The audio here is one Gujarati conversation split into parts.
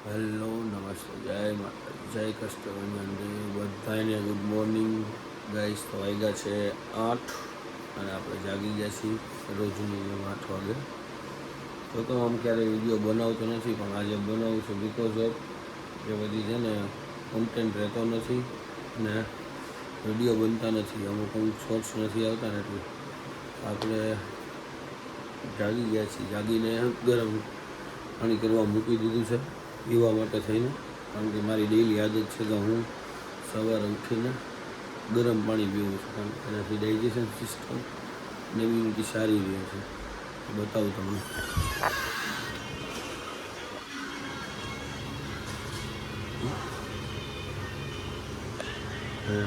હેલો નમસ્તે જય માતા જય કષ્ટભંજન બધાને ગુડ મોર્નિંગ ગાઈસ. તો વાગ્યા છે 8 અને આપણે જાગી ગયા છીએ રોજની જેમ 8 વાગે. તો આમ ક્યારેય વિડીયો બનાવતો નથી પણ આજે બનાવું છું બિકોઝ ઓફ જે બધી છે ને કન્ટેન્ટ રહેતો નથી અને વિડીયો બનતા નથી, અમુક શોર્ટ્સ નથી આવતા ને એટલે આપણે જાગી ગયા છીએ. જાગીને ગરમ પાણી કરવા મૂકી દીધું છે પીવા માટે થઈને, કારણ કે મારી ડેઈલી આદત છે કે હું સવારે ઉઠીને ગરમ પાણી પીવું છું, કારણ કે એનાથી ડાયજેશન સિસ્ટમ અને ઇમ્યુનિટી સારી રહે છે. બતાવું તમને.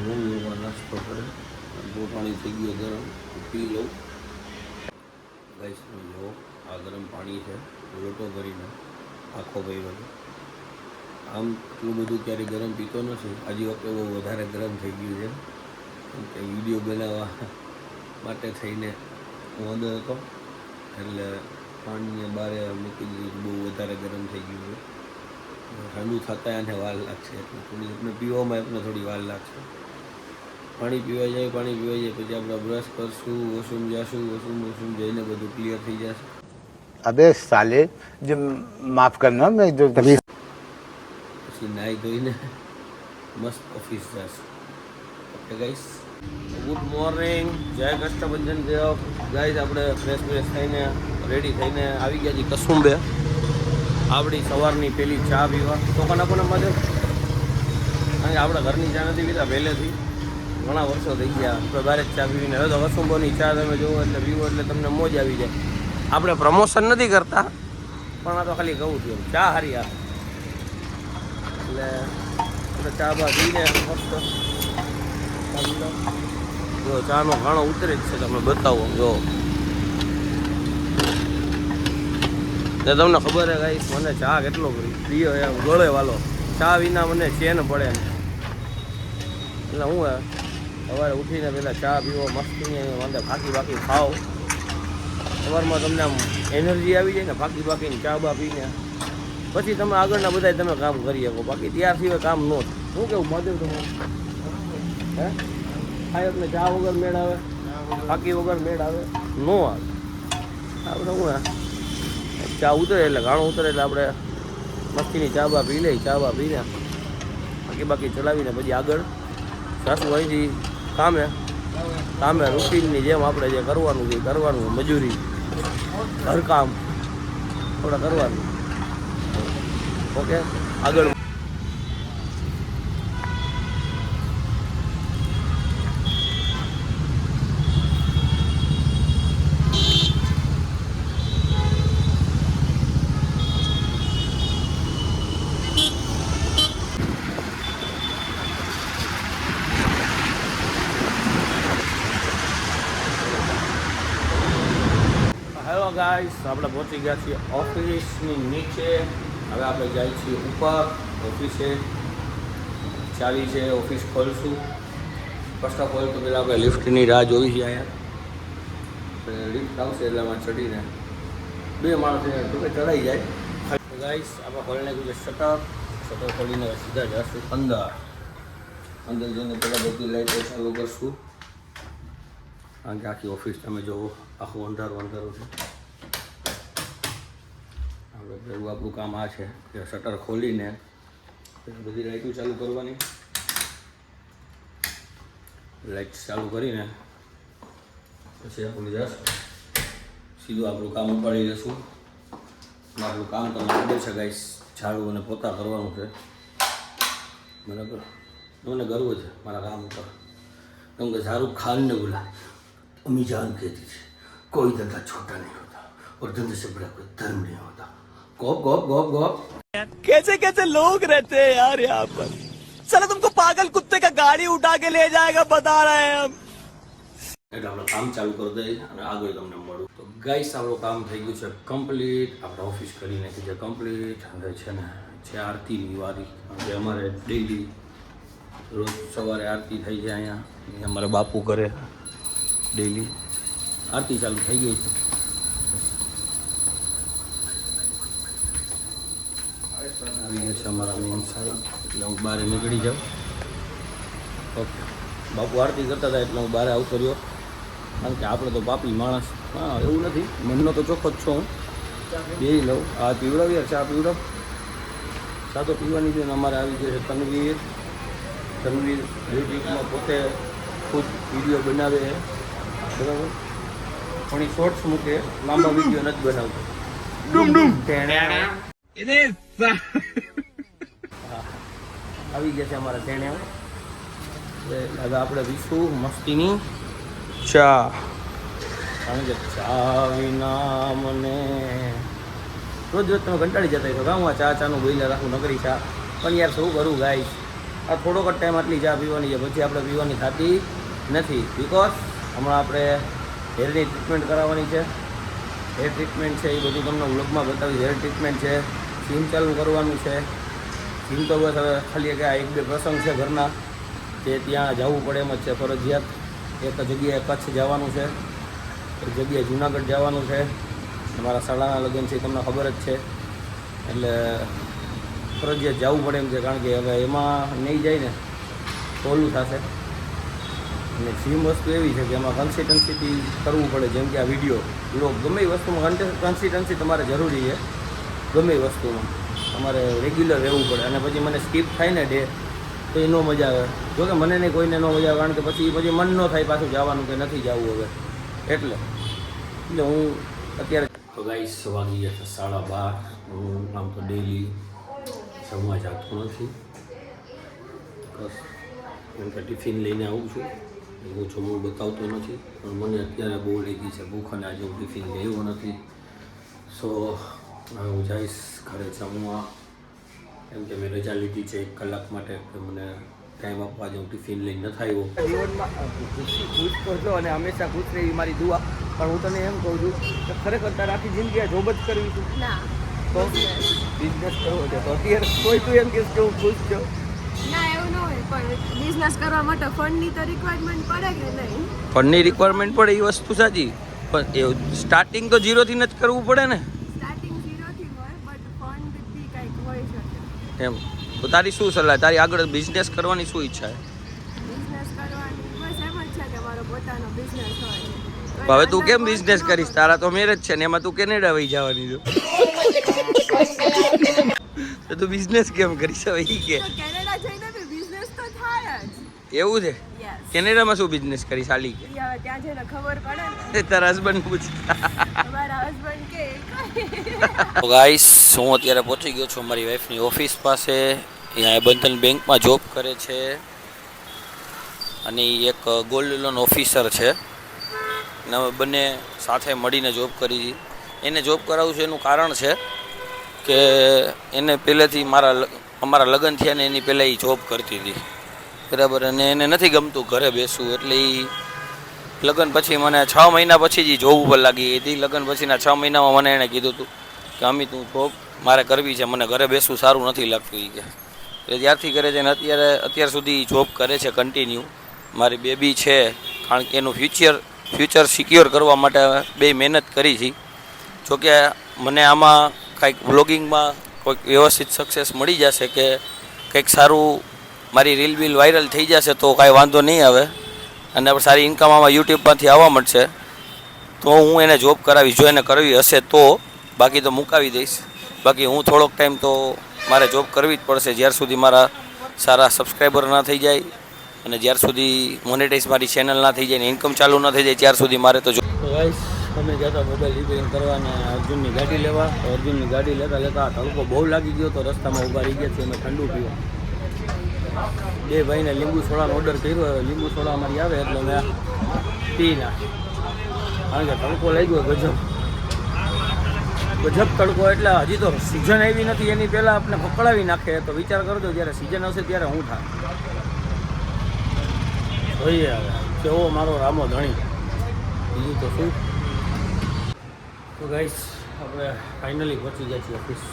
મમ્મી એવા નાસ્તો કરે, બહુ પાણી થઈ ગયું ગરમ, પી લઉં. ગાઈસ જો આ ગરમ પાણી છે, લોટો ભરીને આખો ભર્યો છે. આમ એટલું બધું ક્યારેય ગરમ પીતો નથી, આજે વખતે બહુ વધારે ગરમ થઈ ગયું છે, કેમ કે વિડીયો બનાવવા માટે થઈને હું અંદર હતો એટલે પાણીને બારે મૂકી દીધું, બહુ વધારે ગરમ થઈ ગયું છે. ઠંડુ થતાં એને વાર લાગશે, એટલે થોડી આપણે પીવામાં આપણે થોડી વાર લાગશે. પાણી પીવા જાય પછી આપણે બ્રશ કરશું, વોશરૂમ જઈશું, વોશરૂમ જઈને બધું ક્લિયર થઈ જશે. अबे साले जो माफ करना मैं जो तभी પછી નાહી ધોઈને મસ્ત ઓફિસ જશે. ઓકે ગાઈસ, ગુડ મોર્નિંગ, જય કષ્ટભંજન દેવ. ગાઈસ આપણે ફ્રેશ થઈને રેડી થઈને આવી ગયા છીએ કસુંબે, આપણી સવારની પહેલી ચા પીવા. તો પણ આપણને મજા, કારણ કે આપણે ઘરની ચા નથી પીતા પહેલેથી, ઘણા વર્ષો થઈ ગયા આપણે બહાર જ ચા પીવીને. હવે તો કસુંબોની ચા તમે જુઓ એટલે પીવો એટલે તમને મોજ આવી જાય. આપણે પ્રમોશન નથી કરતા પણ આ તો ખાલી કહું છું, ચા સારી આવે એટલે આપણે ચા બા પીને મસ્ત જો ચાનો ઘાણો ઉતરે જ છે, તમે બતાવો જો. ને તમને ખબર હે ગાઈસ, મને ચા કેટલો પ્રિય એમ ગળે વાલો. ચા વિના મને ચેન પડે ને, એટલે હું સવારે ઉઠીને પહેલાં ચા પીવો, મસ્તીને વાંધે બાકી ખાઓ. સવારમાં તમને આમ એનર્જી આવી જાય ને બાકીને ચા બા પીને, પછી તમે આગળના બધા તમે કામ કરી શકો. બાકી ત્યાર સિવાય કામ ન થાય. શું કેવું મહાદેવ તમારું? હે ખાય એટલે ચા વગર મેળ આવે, બાકી વગર મેળ આવે ન આવે. આપણે શું ચા ઉતરે એટલે ઘાણું ઉતરે એટલે આપણે મસ્તીની ચા બા પી લઈ. ચા બા પીને બાકી ચલાવીને પછી આગળ સાસુ અહીંથી કામે રૂટીનની જેમ આપણે જે કરવાનું છે કરવાનું, મજૂરી ઘરકામ આપણે કરવાનું. ઓકે, આગળ ગાઈસ આપણે પહોંચી ગયા છીએ ઓફિસની નીચે. હવે આપણે જાય છીએ ઉપર ઓફિસે. ચાવી છે, ઓફિસ ખોલશું. ફર્સ્ટ ઓફ ઓલ તો પહેલાં આપણે લિફ્ટની રાહ જોઈ છે. અહીંયા લિફ્ટ આવશે એટલે આમાં ચડીને 2 માણસ ટૂંકે ચડાઈ જાય. ગાઈસ આપણે ખોલી નાખ્યું છે શટર ખોલીને સીધા જશું અંદર જઈને પહેલાં બધી લાઈટો ચાલુ કરશું, કારણ કે આખી ઓફિસ તમે જોવો આખું અંધારું છે. એવું આપણું કામ આ છે કે શટર ખોલીને બધી લાઇટો ચાલુ કરવાની. લાઇટ ચાલુ કરીને પછી આપણું જશ સીધું આપણું કામ ઉપાડી દઈશું. આપણું કામ તમને ખબર છે ગાઈસ, ઝાડુ અને પોતા કરવાનું છે. બરાબર, મને ગર્વ છે મારા કામ ઉપર, કેમ કે શાહરુખ ખાન ને બોલા અમ્મી જાન કહેતી છે કોઈ ધંધા છોટા નહીં હોતા और धंधे से बड़ा कोई धर्म नहीं होता. गॉप गॉप गॉप गॉप कैसे लोग रहते हैं यार यहाँ पर. साला तुमको पागल कुत्ते का गाड़ी उठा के ले जाएगा बता रहे हैं हम. એટલે આપણે કામ ચાલુ કરી દઈએ અને આગળ તમને મળું. તો ગાઈસ આપણું કામ થઈ ગયું છે કમ્પ્લીટ. આપણે ઓફિસ કરી નાખી છે કમ્પ્લીટ. હવે છે ને છે આરતીની વારી. જે અમારે ડેઈલી રોજ સવારે આરતી થઈ જાય અહીંયા અમારે બાપુ કરે ડેઈલી આરતી ચાલુ થઈ ગઈ છે. આવી ગયા છે અમારા મેન સાહેબ, એટલે હું બહાર નીકળી જાઉં. ઓકે, બાપુ આરતી કરતા હતા એટલે હું બહાર આવતો રહ્યો, કારણ કે આપણે તો પાપી માણસ. હા, એવું નથી, મનનો તો ચોખ્ખો જ છું હું. બે લઉં, આ પીવડાવ યાર, ચા પીવડાવ. ચા તો પીવાની છે. અમારે આવી ગયો છે તનવીર યુટ્યુબમાં પોતે ખુદ વિડીયો બનાવે છે, બરાબર, પણ એ શોર્ટ્સ મૂકે, લાંબા વિડીયો નથી બનાવતો. આવી ગયા છે અમારા તેણે. હવે આપણે પીશું મસ્તીની ચા, કારણ કે ચા વિના મને રોજ તમે કંટાળી જતા હોય તો હું આ ચાનું બોઈલર રાખું નકરી ચા. પણ યાર શું કરું ગાઈસ, આ થોડોક જ ટાઈમ આટલી ચા પીવાની છે, પછી આપણે પીવાની થતી નથી. બિકોઝ હમણાં આપણે હેરની ટ્રીટમેન્ટ કરાવવાની છે. હેર ટ્રીટમેન્ટ છે એ બધું તમને વ્લોગમાં બતાવી. હેર ટ્રીટમેન્ટ છે, જીમ ચાલુ કરવાનું છે. જીમ તો બસ હવે ખાલી કે આ 1-2 પ્રસંગ છે ઘરના, જે ત્યાં જવું પડે એમ જ છે ફરજિયાત. એક જગ્યાએ કચ્છ જવાનું છે, એક જગ્યાએ જુનાગઢ જવાનું છે. મારા શાળાના લગ્ન છે, તમને ખબર જ છે, એટલે ફરજિયાત જવું પડે એમ છે. કારણ કે હવે એમાં નહીં જાય ને તો ઓલું થશે. અને જીમ વસ્તુ એવી છે કે એમાં કન્સિસ્ટન્સીથી કરવું પડે. જેમ કે આ વિડીયો બ્લોગ, ગમે એ વસ્તુમાં કન્સિસ્ટન્સી તમારે જરૂરી છે. ગમે એ વસ્તુમાં તમારે રેગ્યુલર રહેવું પડે. અને પછી મને સ્કીપ થાય ને ડે તો એ ન મજા આવે. જોકે મને નહીં, કોઈને ન મજા આવે, કારણ કે પછી મન ન થાય પાછું જવાનું કે નથી જવું હવે. એટલે હું અત્યારે તો ગાઈસ વાગી ગયા છે 12:30. હું આમ તો ડેલી જમવા જતો નથી, બસ કેમ કે ટિફિન લઈને આવું છું. હું જમવું બતાવતો નથી, પણ મને અત્યારે બહુ લાગી છે ભૂખ, અને આજે હું ટિફિન લેવો નથી. સો હવે હું જઈશ ઘરે જમવા, કેમ કે મેં રજા લીધી છે 1 કલાક માટે, કે મને ટાઈમ આપવા આજે હું ટિફિન લઈને નથી આવ્યો. જીવનમાં ખુશ કરજો અને હંમેશા ખુશ રહી મારી દુઆ. પણ હું તને એમ કહું છું કે ખરેખર તારે આખી જિંદગી આ જોબ જ કરવી છે તો બિઝનેસ કરવો છે, તો અત્યારે કોઈ તું એમ કહેશ કે હું ખુશ છું? ના, એવું ન હોય, પણ બિઝનેસ કરવા માટે ફંડની તો રિક્વાયરમેન્ટ પડે કે નહીં? ફંડની રિક્વાયરમેન્ટ પડે એ વસ્તુ સાચી, પણ એ સ્ટાર્ટિંગ તો 0થી જ કરવું પડે ને. સ્ટાર્ટિંગ 0થી હોય, બટ ફંડ બી કંઈક હોઈ શકે. એમ તો તારી શું સલાહ, તારી આગળ બિઝનેસ કરવાની શું ઈચ્છા છે? બિઝનેસ કરવાની બસ એમ જ છે કે મારો પોતાનો બિઝનેસ હોય. હવે તું કેમ બિઝનેસ કરીશ? તારા તો મેરેજ છે ને એમાં તું કેનેડા વહી જવાની છો, તો તું બિઝનેસ કેમ કરીશ હવે ઈ કે? તો કેનેડા જઈને બી બિઝનેસ તો થાય જ. એવું છે? યસ. કેનેડામાં શું બિઝનેસ કરીશ હાલી કે? હવે ત્યાં જઈને ખબર પડે ને. તારા હસબન્ડ પૂછ. તમારા હસબન્ડ કે તો ગાઈસ, હું અત્યારે પહોંચી ગયો છું મારી વાઈફની ઓફિસ પાસે. અહીંયા બંધન બેંકમાં જોબ કરે છે, અને એક ગોલ્ડ લોન ઓફિસર છે. અને અમે બંને સાથે મળીને જોબ કરી. એને જોબ કરાવું છું એનું કારણ છે કે એને પહેલેથી અમારા લગ્ન થયા ને એની પહેલાં એ જોબ કરતી હતી, બરાબર, અને એને નથી ગમતું ઘરે બેસવું. એટલે એ લગ્ન પછી મને 6 મહિના પછી જ જોબ ઉપર લાગી હતી. લગ્ન પછીના 6 મહિનામાં મને એણે કીધું હતું કે અમિત, તું જોબ મારે કરવી છે, મને ઘરે બેસવું સારું નથી લાગતું એ કે. એટલે ત્યારથી કરે છે, અને અત્યાર સુધી જોબ કરે છે કન્ટિન્યુ. મારી બેબી છે, કારણ કે એનું ફ્યુચર સિક્યોર કરવા માટે બે મહેનત કરી છે. જોકે મને આમાં કાંઈક વ્લોગિંગમાં કોઈક વ્યવસ્થિત સક્સેસ મળી જશે, કે કંઈક સારું મારી રીલ બીલ વાયરલ થઈ જશે તો કાંઈ વાંધો નહીં આવે, અને આપણે સારી ઇન્કમ આમાં યુટ્યુબમાંથી આવવા મળશે, તો હું એને જોબ કરાવીશ. જો એને કરવી હશે તો, બાકી તો મુકાવી દઈશ. બાકી હું થોડોક ટાઈમ તો મારે જોબ કરવી જ પડશે, જ્યાર સુધી મારા સારા સબસ્ક્રાઈબર ના થઈ જાય, અને જ્યાર સુધી મોનેટાઈઝ મારી ચેનલ ના થઈ જાય ને ઇન્કમ ચાલુ ના થઈ જાય, ત્યાર સુધી મારે તો ગાઈસ અમે જતા મોબાઈલ રિપેરિંગ કરવા અને અર્જુનની ગાડી લેવા. તો અર્જુનની ગાડી લેતા તડકો બહુ લાગી ગયો, તો રસ્તામાં ઊભા રહી ગયા છે અમે ઠંડુ પીવા. બે ભાઈને લીંબુ સોડાનો ઓર્ડર કર્યો. લીંબુ સોડા અમારી આવે એટલે મેં પી નાખી, કારણ કે તડકો લાગ્યો ગજબ તડકો. એટલે હજી તો સિઝન આવી નથી, એની પહેલાં આપણે પકડાવી નાખે. તો વિચાર કરજો જ્યારે સિઝન હશે ત્યારે હું થાય. જોઈએ હવે કેવો મારો રામો ધણી, બીજું તો શું. તો ગાઈસ આપણે ફાઇનલી પહોંચી ગયા છીએ ઓફિસ.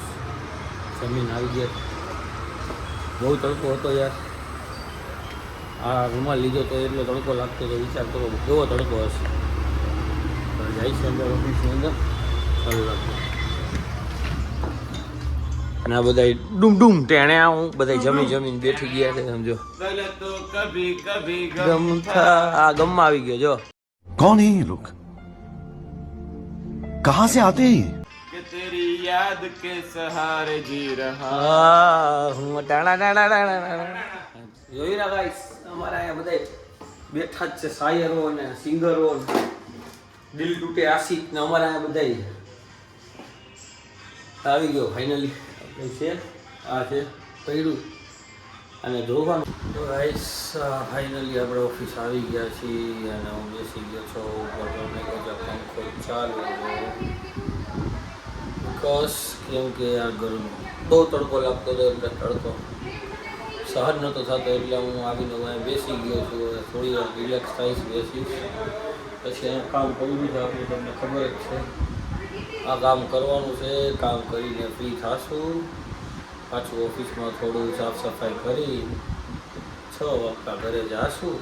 જમીન આવી ગયા. બહુ તડકો હતો યાર. આ રૂમાલ લીધો તો એટલો તડકો લાગતો તો વિચાર કરો કેવો તડકો હશે. જાય છે અંદર ઓફિસની અંદર, ચાલુ રાખજો. અને આ બધા ડૂમ ડૂમ ટેણ્યા હું બધા જમીને બેઠી ગયા છે સમજો ગમ થા આ ગમમાં આવી ગયો જો कौन है ये लोग कहां से आते हैं કે તેરી યાદ કે સહારે જી રહા હું ટાણા જોઈ રહ્યા ગાઈસ અમારા અહીંયા બધા બેઠા જ છે શાયરો અને સિંગરો દિલ તૂટે આશિક ને અમારા અહીંયા બધા આવી ગયો ફાઇનલી છે આ છે પડ્યું અને જોવાનું તો ગાઈસ ફાઇનલી આપણે ઓફિસ આવી ગયા છીએ અને હું બેસી ગયો છો ઉપર પંખો ચાલુ બિકોઝ કેમ કે આ ગરમ બહુ તડકો લાગતો હતો એટલે તડકો સહન નહોતો થતો એટલે હું આવીને અહીંયા બેસી ગયો છું થોડી વાર રિલેક્સ થઈશ બેસીશ પછી અહીંયા કામ કર્યું છે આપણે તમને ખબર જ છે આ કામ કરવાનું છે કામ કરીને ફ્રી થશું પાછું ઓફિસમાં થોડું સાફ સફાઈ કરી 6 વાગતા ઘરે જાશું